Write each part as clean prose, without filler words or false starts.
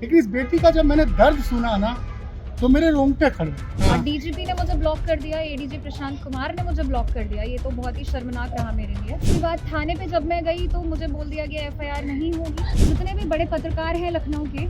लेकिन इस बेटी का जब मैंने दर्द सुना ना तो मेरे रोंगटे खड़े। और डीजीपी ने मुझे ब्लॉक कर दिया, एडीजी प्रशांत कुमार ने मुझे ब्लॉक कर दिया। ये तो बहुत ही शर्मनाक रहा मेरे लिए। उसके बाद थाने पे जब मैं गई तो मुझे बोल दिया गया एफआईआर नहीं होगी। जितने भी बड़े पत्रकार हैं लखनऊ के,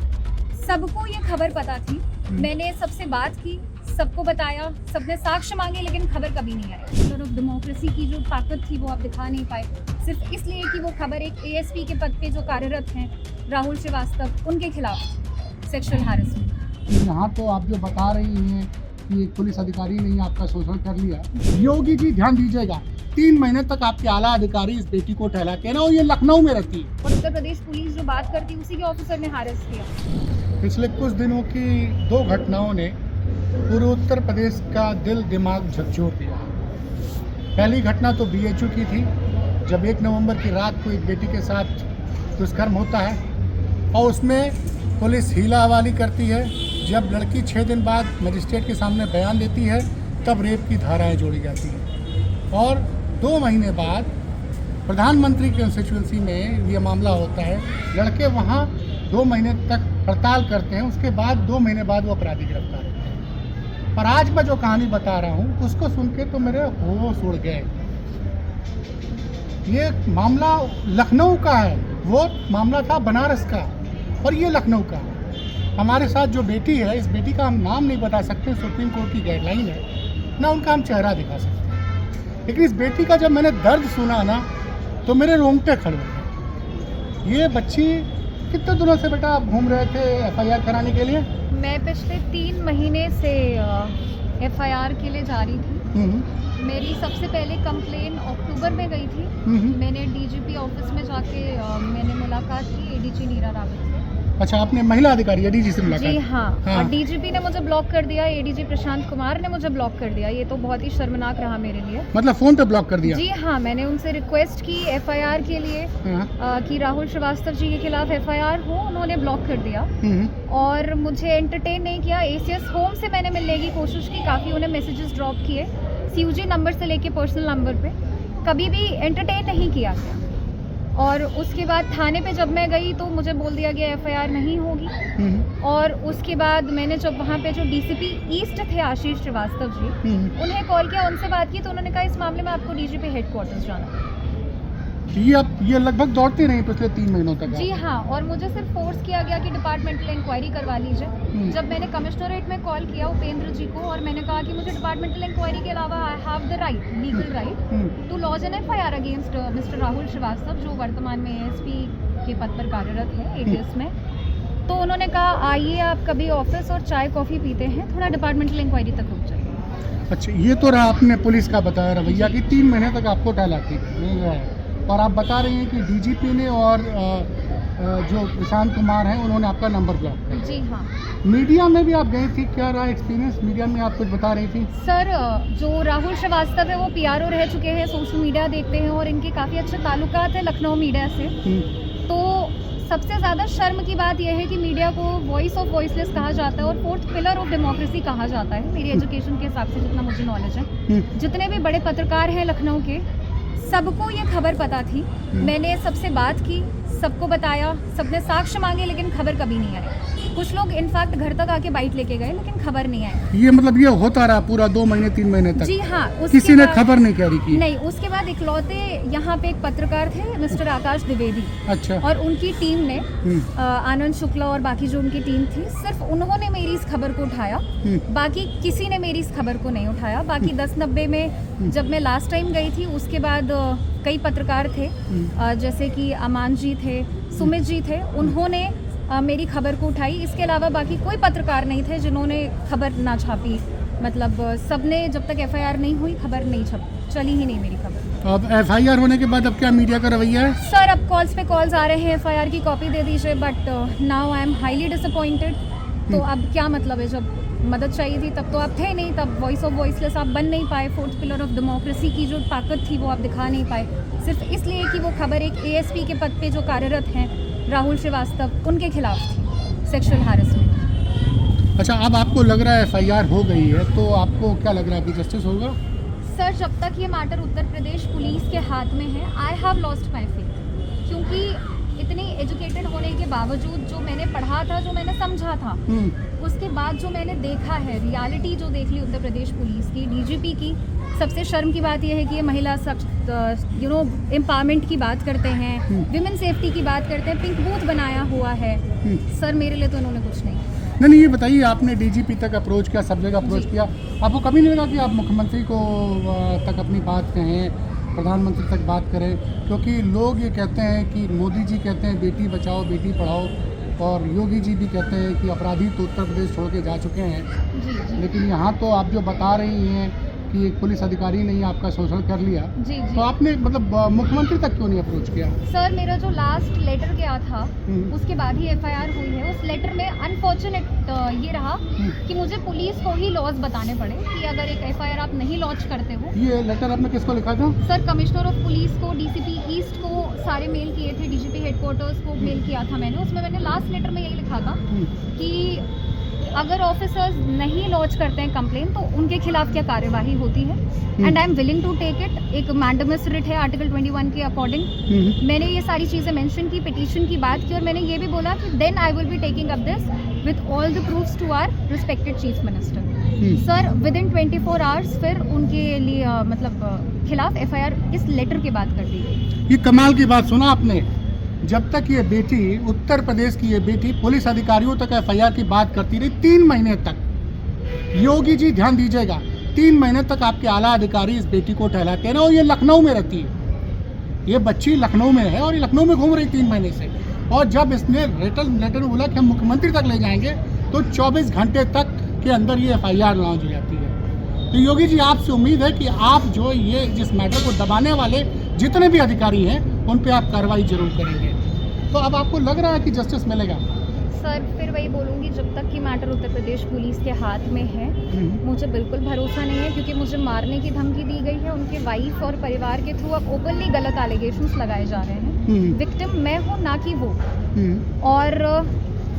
सबको ये खबर पता थी। मैंने सबसे बात की, सबको बताया, सबने साक्ष्य मांगे, लेकिन खबर कभी नहीं आई। पिलर ऑफ डेमोक्रेसी की जो ताकत थी वो आप दिखा नहीं पाए, सिर्फ इसलिए कि वो खबर एक एएसपी के पद पे जो कार्यरत हैं राहुल श्रीवास्तव, उनके खिलाफ सेक्सुअल हैरेसमेंट। यहाँ तो आप जो बता रही हैं कि एक पुलिस अधिकारी ने ही आपका शोषण कर लिया। योगी जी ध्यान दीजिएगा, 3 महीने तक आपके आला अधिकारी इस बेटी को ठहराते हैं ना, और ये लखनऊ में रहती है। और उत्तर प्रदेश पुलिस जो बात करती है उसी के ऑफिसर ने हैरेस किया। पिछले कुछ दिनों की 2 घटनाओं ने पूरे उत्तर प्रदेश का दिल दिमाग झकझोर दिया। पहली घटना तो बीएचयू की थी, जब 1 नवंबर की रात को एक बेटी के साथ दुष्कर्म होता है और उसमें पुलिस हीला हवाली करती है। जब लड़की 6 दिन बाद मजिस्ट्रेट के सामने बयान देती है तब रेप की धाराएं जोड़ी जाती हैं, और 2 महीने बाद प्रधानमंत्री कंस्टिट्यूंसी में ये मामला होता है। लड़के वहाँ 2 महीने तक हड़ताल करते हैं, उसके बाद 2 महीने बाद वो अपराधी गिरफ्तार होते हैं। पर आज मैं जो कहानी बता रहा हूँ उसको सुन के तो मेरे होश उड़ गए। ये मामला लखनऊ का है, वो मामला था बनारस का, और ये लखनऊ का। हमारे साथ जो बेटी है, इस बेटी का हम नाम नहीं बता सकते, सुप्रीम कोर्ट की गाइडलाइन है ना, उनका हम चेहरा दिखा सकते हैं। लेकिन इस बेटी का जब मैंने दर्द सुना ना तो मेरे रोंगटे खड़े हो गए। ये बच्ची कितने दिनों से बेटा आप घूम रहे थे एफआईआर कराने के लिए? मैं पिछले 3 महीने से एफआईआर के लिए जा रही थी। मेरी सबसे पहले कंप्लेन अक्टूबर में गई थी। मैंने डीजीपी ऑफिस में जाके मैंने मुलाकात की एडीजी नीरा रावत से। अच्छा, आपने महिला अधिकारी एडीजी से मुलाकात? जी हाँ। और डीजीपी ने मुझे ब्लॉक कर दिया, एडीजी प्रशांत कुमार ने मुझे ब्लॉक कर दिया। ये तो बहुत ही शर्मनाक रहा मेरे लिए। मतलब फोन पे ब्लॉक कर दिया? जी हाँ, मैंने उनसे रिक्वेस्ट की एफआईआर के लिए कि राहुल श्रीवास्तव जी के खिलाफ एफआईआर हो, उन्होंने ब्लॉक कर दिया। और मुझे एंटरटेन नहीं किया। एसीएस होम से मैंने मिलने की कोशिश की, काफ़ी उन्हें मैसेजेस ड्रॉप किए, सीयूजी नंबर से लेके पर्सनल नंबर पे, कभी भी एंटरटेन नहीं किया गया। और उसके बाद थाने पे जब मैं गई तो मुझे बोल दिया गया एफआईआर नहीं होगी। और उसके बाद मैंने जब वहाँ पे जो डीसीपी ईस्ट थे आशीष श्रीवास्तव जी, उन्हें कॉल किया, उनसे बात की, तो उन्होंने कहा इस मामले में आपको डीजीपी हेडक्वार्टर्स जाना है। ये लगभग दौड़ते रहे पिछले 3 महीनों तक? जी हाँ। और मुझे सिर्फ फोर्स किया गया कि डिपार्टमेंटल इंक्वायरी करवा लीजिए। जब मैंने कमिश्नरेट में कॉल किया उपेंद्र जी को, और मैंने कहा कि मुझे डिपार्टमेंटल इंक्वायरी के अलावा I have the right, legal right to launch an FIR against mister Rahul Shrivastava, जो वर्तमान में एएसपी के पद पर कार्यरत है एटीएस में। तो उन्होंने कहा आइए आप कभी ऑफिस और चाय कॉफ़ी पीते हैं, थोड़ा डिपार्टमेंटल इंक्वायरी तक रुक जाइए। अच्छा, ये तो रहा आपने पुलिस का बताया रवैया कि 3 महीने तक आपको टालाती नहीं रहा है, और आप बता रही हैं कि डीजीपी ने और जो प्रशांत कुमार हैं उन्होंने आपका नंबर ब्लॉक कर दिया। जी हाँ। मीडिया में भी आप गई थी, क्या रहा एक्सपीरियंस? मीडिया में आप कुछ बता रही थी? सर, जो राहुल श्रीवास्तव है वो पीआरओ रह चुके हैं, सोशल मीडिया देखते हैं, और इनके काफ़ी अच्छे ताल्लुकात हैं लखनऊ मीडिया से। तो सबसे ज़्यादा शर्म की बात यह है कि मीडिया को वॉइस ऑफ वॉइसलेस कहा जाता है और 4th पिलर ऑफ डेमोक्रेसी कहा जाता है, मेरी एजुकेशन के हिसाब से जितना मुझे नॉलेज है। जितने भी बड़े पत्रकार हैं लखनऊ के, सबको ये खबर पता थी। मैंने सबसे बात की, सबको बताया, सबने साक्ष्य मांगे, लेकिन खबर कभी नहीं आई। कुछ लोग इनफैक्ट घर तक आके बाइट लेके गए, लेकिन खबर नहीं आई। ये मतलब ये होता रहा पूरा 2 महीने 3 महीने तक? जी हाँ। किसी ने खबर नहीं कैरी की? नहीं। उसके बाद इकलौते यहाँ पे एक पत्रकार थे मिस्टर आकाश द्विवेदी। अच्छा। और उनकी टीम ने आनंद शुक्ला और बाकी जो उनकी टीम थी, सिर्फ उन्होंने मेरी इस खबर को उठाया, बाकी किसी ने मेरी इस खबर को नहीं उठाया। बाकी 10-90 में जब मैं लास्ट टाइम गई थी, उसके बाद कई पत्रकार थे, जैसे कि अमान जी थे, सुमित जी थे, उन्होंने मेरी खबर को उठाई। इसके अलावा बाकी कोई पत्रकार नहीं थे जिन्होंने खबर ना छापी। मतलब सबने, जब तक एफआईआर नहीं हुई, खबर नहीं चली ही नहीं मेरी खबर। अब एफआईआर होने के बाद अब क्या मीडिया का रवैया है? सर, अब कॉल्स पे कॉल्स आ रहे हैं, एफआईआर की कॉपी दे दीजिए, but now I am highly disappointed. तो अब क्या मतलब है, जब मदद चाहिए थी तब तो आप थे नहीं, तब वॉइस ऑफ वॉइसलेस आप बन नहीं पाए। 4th पिलर ऑफ डेमोक्रेसी की जो ताकत थी वो आप दिखा नहीं पाए, सिर्फ इसलिए कि वो खबर एक एएसपी के पद पे जो कार्यरत हैं राहुल श्रीवास्तव, उनके खिलाफ थी सेक्सुअल हैरेसमेंट। अच्छा, अब आपको लग रहा है एफआईआर हो गई है, तो आपको क्या लग रहा है कि जस्टिस होगा? सर, जब तक ये मैटर उत्तर प्रदेश पुलिस के हाथ में है, I have lost my faith, क्योंकि इतनी एजुकेटेड होने के बावजूद जो मैंने पढ़ा था, जो मैंने समझा था, उसके बाद जो मैंने देखा है, रियलिटी जो देख ली उत्तर प्रदेश पुलिस की, डीजीपी की, सबसे शर्म की बात यह है कि ये महिला एम्पावरमेंट की बात करते हैं, विमेन सेफ्टी की बात करते हैं, पिंक बूथ बनाया हुआ है। सर मेरे लिए तो इन्होंने कुछ नहीं। ये बताइए, आपने डीजीपी तक अप्रोच किया, सब जगह अप्रोच किया, आपको कभी नहीं लगा कि आप मुख्यमंत्री को तक अपनी बात कहें, प्रधानमंत्री तक बात करें? क्योंकि लोग ये कहते हैं कि मोदी जी कहते हैं बेटी बचाओ बेटी पढ़ाओ, और योगी जी भी कहते हैं कि अपराधी तो उत्तर प्रदेश छोड़ के जा चुके हैं, लेकिन यहाँ तो आप जो बता रही हैं कि एक पुलिस अधिकारी ने ही आपका शोषण कर लिया, तो आपने मतलब मुख्यमंत्री तक क्यों नहीं अप्रोच किया? सर मेरा जो लास्ट लेटर गया था उसके बाद ही एफआईआर हुई है। उस लेटर में अनफॉर्चुनेट ये रहा कि मुझे पुलिस को ही लॉज बताने पड़े कि अगर एक एफआईआर आप नहीं लॉन्च करते हो। ये लेटर आपने किसको लिखा था? सर कमिश्नर ऑफ पुलिस को, डीसीपी ईस्ट को सारे मेल किए थे, डीजीपी हेडक्वार्टर्स को मेल किया था मैंने। उसमें मैंने लास्ट लेटर में यही लिखा था कि अगर ऑफिसर्स नहीं लॉन्च करते हैं कंप्लेन तो उनके खिलाफ क्या कार्यवाही होती है, and I am willing to take it. एक मैंडेमस रिट है आर्टिकल 21 के अकॉर्डिंग। मैंने ये सारी चीज़ें मेंशन की, पिटीशन की बात की, और मैंने ये भी बोला कि then I will be taking up this with all the proofs to our respected chief minister. Sir within 24 hours फिर उनके लिए खिलाफ एफआईआर इस लेटर के बाद कर दी गई। ये कमाल की बात सुना आपने, जब तक ये बेटी, उत्तर प्रदेश की ये बेटी पुलिस अधिकारियों तक एफआईआर की बात करती रही 3 महीने तक। योगी जी ध्यान दीजिएगा, 3 महीने तक आपके आला अधिकारी इस बेटी को टहलाते हैं, और ये लखनऊ में रहती है, ये बच्ची लखनऊ में है और ये लखनऊ में घूम रही 3 महीने से। और जब इसने लेटर में बोला कि हम मुख्यमंत्री तक ले जाएंगे तो 24 घंटे तक के अंदर ये एफआईआर लॉन्च हो जाती है। तो योगी जी आपसे उम्मीद है कि आप जो ये जिस मैटर को दबाने वाले जितने भी अधिकारी हैं उन पे आप कार्रवाई जरूर करेंगे। तो अब आपको लग रहा है कि जस्टिस मिलेगा? सर फिर वही बोलूँगी, जब तक कि मैटर उत्तर प्रदेश पुलिस के हाथ में है मुझे बिल्कुल भरोसा नहीं है, क्योंकि मुझे मारने की धमकी दी गई है। उनके वाइफ और परिवार के थ्रू अब ओपनली गलत एलिगेशंस लगाए जा रहे हैं। विक्टिम मैं हूँ, ना कि वो। और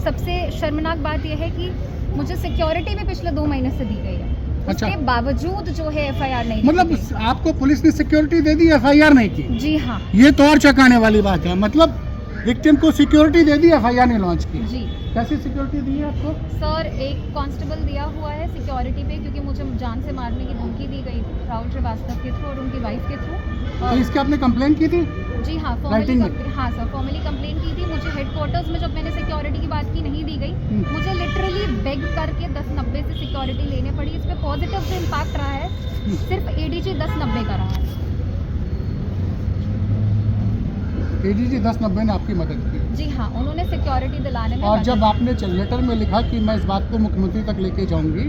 सबसे शर्मनाक बात यह है कि मुझे सिक्योरिटी भी पिछले 2 महीने से दी गई है, उसके बावजूद जो है एफआईआर नहीं। मतलब आपको पुलिस ने सिक्योरिटी दे दी, एफआईआर नहीं की? जी हाँ। ये तो और चौंकाने वाली बात है। मतलब विक्टिम को सिक्योरिटी दे दी, एफआईआर ने लॉन्च की? जी। कैसी सिक्योरिटी दी है आपको? सर एक कांस्टेबल दिया हुआ है सिक्योरिटी पे, क्योंकि मुझे जान से मारने की धमकी दी गई थी राहुल श्रीवास्तव के थ्रू और उनकी वाइफ के थ्रू। तो इसके आपने कंप्लेंट की थी? जी हाँ, हाँ सर फॉर्मली कंप्लेन की थी। मुझे हेडक्वार्टर्स में जब मैंने सिक्योरिटी की बात की नहीं दी गई, मुझे लिटरली बेग करके 1090 से सिक्योरिटी लेने पड़ी। इस पर पॉजिटिव जो इम्पैक्ट रहा है सिर्फ एडीजी 1090 का रहा है। एडीजी 1090 ने आपकी मदद की? जी हाँ, उन्होंने सिक्योरिटी दिलाने में। और जब आपने लेटर में लिखा कि मैं इस बात को मुख्यमंत्री तक लेके जाऊंगी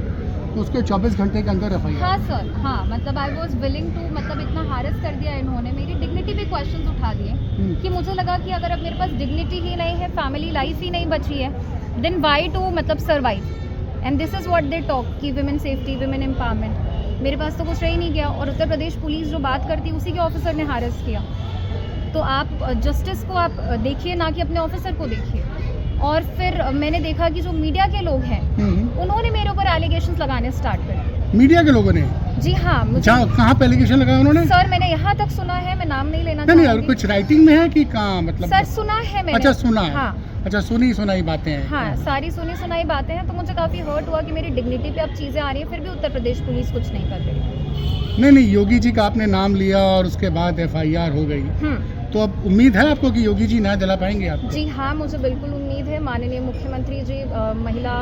तो उसके 24 घंटे के अंदर एफआईआर? हाँ सर, हाँ मतलब आई वॉज विलिंग टू, मतलब इतना हारेस कर दिया इन्होंने, मेरी डिग्निटी पे क्वेश्चंस उठा दिए कि मुझे लगा कि अगर अब मेरे पास डिग्निटी ही नहीं है, फैमिली लाइफ ही नहीं बची है, then why to survive. And this is what they talk कि विमेन सेफ्टी, विमेन एम्पावरमेंट। मेरे पास तो कुछ रह ही नहीं गया, और उत्तर प्रदेश पुलिस जो बात करती है उसी के ऑफिसर ने हारेस किया। तो आप जस्टिस को आप देखिए, ना कि अपने ऑफिसर को देखिए। और फिर मैंने देखा कि जो मीडिया के लोग हैं उन्होंने मेरे ऊपर एलिगेशंस लगाने स्टार्ट कर। मीडिया के लोगों ने? जी हाँ। कहाँ पे एलिगेशन लगाया उन्होंने? सर मैंने यहाँ तक सुना है, मैं नाम नहीं लेना चाहूँगी। और कुछ राइटिंग में है कि कहाँ, मतलब? सर सुना है मैंने। अच्छा सुना है। हाँ। अच्छा, सुनी सुनाई बातें हैं? हाँ, सारी सुनी सुनाई बातें हैं। तो मुझे काफ़ी हर्ट हुआ कि मेरी डिग्निटी पे अब चीज़ें आ रही हैं, फिर भी उत्तर प्रदेश पुलिस कुछ नहीं कर रही। नहीं, योगी जी का आपने नाम लिया और उसके बाद एफआईआर हो गई, तो अब उम्मीद है आपको कि योगी जी न्याय दिला पाएंगे आपको? जी हाँ, मुझे बिल्कुल उम्मीद है। माननीय मुख्यमंत्री जी महिला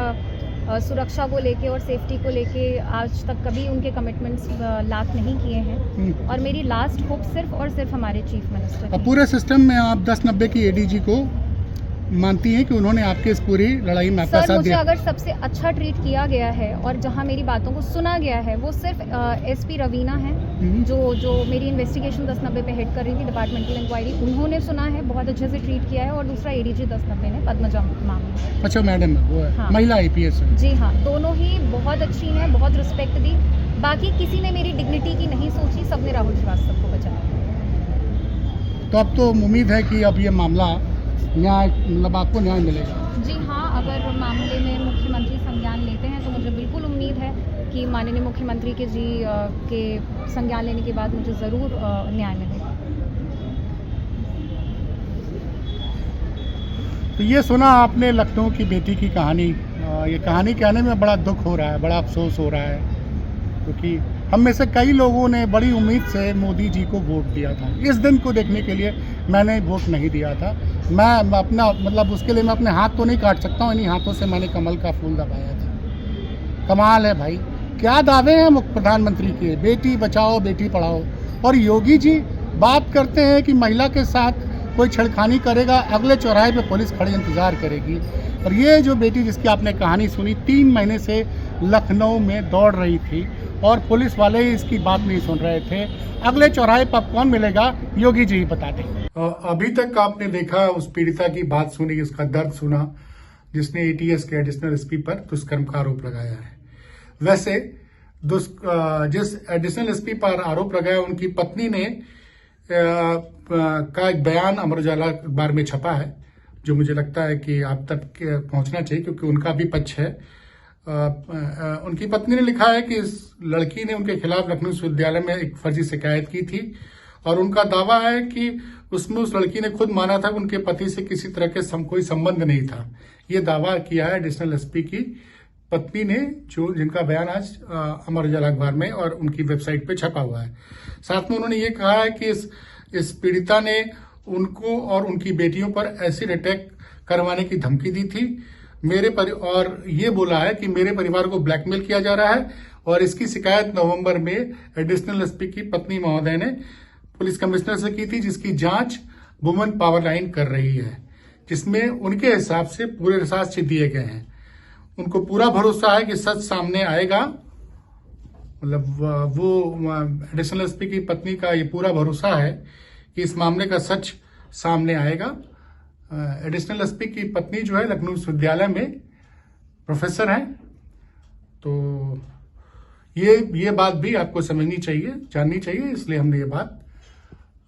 सुरक्षा को लेके और सेफ्टी को लेके आज तक कभी उनके कमिटमेंट्स लाख नहीं किए हैं, और मेरी लास्ट होप सिर्फ और सिर्फ हमारे चीफ मिनिस्टर। पूरे सिस्टम में आप 1090 की एडीजी को मानती हैं कि उन्होंने आपके इस पूरी लड़ाई में आपका साथ दिया? मुझे अगर सबसे अच्छा ट्रीट किया गया है और जहां मेरी बातों को सुना गया है वो सिर्फ एसपी रवीना है, जो मेरी इन्वेस्टिगेशन 1090 पे हेड कर रही थी, डिपार्टमेंटल इंक्वायरी, उन्होंने सुना है, बहुत अच्छे से ट्रीट किया है। और दूसरा एडीजी 1090 ने, पद्मजा मामले। अच्छा मैडम, वो है हाँ। महिला आईपीएस है? जी हाँ, दोनों ही बहुत अच्छी हैं, बहुत रिस्पेक्ट दी। बाकी किसी ने मेरी डिग्निटी की नहीं सोची, सबने राहुल श्रीवास्तव को बचाया। तो अब तो उम्मीद है कि अब ये मामला न्याय, मतलब आपको न्याय मिलेगा? जी हाँ, अगर मामले में मुख्यमंत्री संज्ञान लेते हैं तो मुझे बिल्कुल उम्मीद है कि माननीय मुख्यमंत्री के संज्ञान लेने के बाद मुझे ज़रूर न्याय मिलेगा। तो ये सुना आपने लखनऊ की बेटी की कहानी। ये कहानी कहने में बड़ा दुख हो रहा है, बड़ा अफसोस हो रहा है, क्योंकि हम में से कई लोगों ने बड़ी उम्मीद से मोदी जी को वोट दिया था। इस दिन को देखने के लिए मैंने वोट नहीं दिया था। मैं अपना मतलब उसके लिए मैं अपने हाथ तो नहीं काट सकता हूँ, इन्हीं हाथों से मैंने कमल का फूल दबाया था। कमाल है भाई, क्या दावे हैं प्रधानमंत्री के, बेटी बचाओ बेटी पढ़ाओ, और योगी जी बात करते हैं कि महिला के साथ कोई छेड़खानी करेगा, अगले चौराहे पे पुलिस खड़ी इंतज़ार करेगी। और ये जो बेटी जिसकी आपने कहानी सुनी, 3 महीने से लखनऊ में दौड़ रही थी और पुलिस वाले इसकी बात नहीं सुन रहे थे। अगले चौराहे पर कौन मिलेगा, योगी जी ही बता दें। अभी तक आपने देखा, उस पीड़िता की बात सुनी, उसका दर्द सुना, जिसने ATS के एडिशनल SP पर दुष्कर्म का आरोप लगाया है। वैसे जिस एडिशनल SP पर आरोप लगाया, उनकी पत्नी ने का एक बयान अमर उजाला अखबार में छपा है, जो मुझे लगता है कि आप तक पहुंचना चाहिए, क्योंकि उनका भी पक्ष है। उनकी पत्नी ने लिखा है कि इस लड़की ने उनके खिलाफ लखनऊ विश्वविद्यालय में एक फर्जी शिकायत की थी, और उनका दावा है कि उसमें उस लड़की ने खुद माना था कि उनके पति से किसी तरह के कोई संबंध नहीं था। ये दावा किया है एडिशनल SP की पत्नी ने, जिनका बयान आज अमर उजाला अखबार में और उनकी वेबसाइट पे छपा हुआ है। साथ में उन्होंने ये कहा है कि इस पीड़िता ने उनको और उनकी बेटियों पर एसिड अटैक करवाने की धमकी दी थी, और ये बोला है कि मेरे परिवार को ब्लैकमेल किया जा रहा है। और इसकी शिकायत नवंबर में एडिशनल SP की पत्नी महोदय ने पुलिस कमिश्नर से की थी, जिसकी जांच वुमेन पावर लाइन कर रही है, जिसमें उनके हिसाब से पूरे साक्ष्य दिए गए हैं। उनको पूरा भरोसा है कि सच सामने आएगा। मतलब वो एडिशनल SP की पत्नी का ये पूरा भरोसा है कि इस मामले का सच सामने आएगा। एडिशनल SP की पत्नी जो है लखनऊ विश्वविद्यालय में प्रोफेसर हैं, तो ये बात भी आपको समझनी चाहिए, जाननी चाहिए, इसलिए हमने ये बात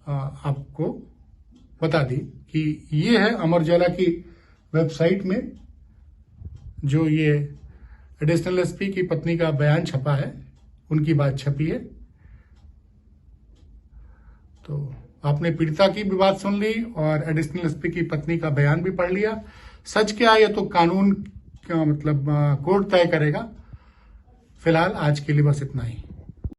आपको बता दी कि ये है अमर उजाला की वेबसाइट में जो ये एडिशनल SP की पत्नी का बयान छपा है, उनकी बात छपी है। तो आपने पीड़िता की भी बात सुन ली और एडिशनल SP की पत्नी का बयान भी पढ़ लिया। सच क्या है ये तो कानून का मतलब कोर्ट तय करेगा। फिलहाल आज के लिए बस इतना ही।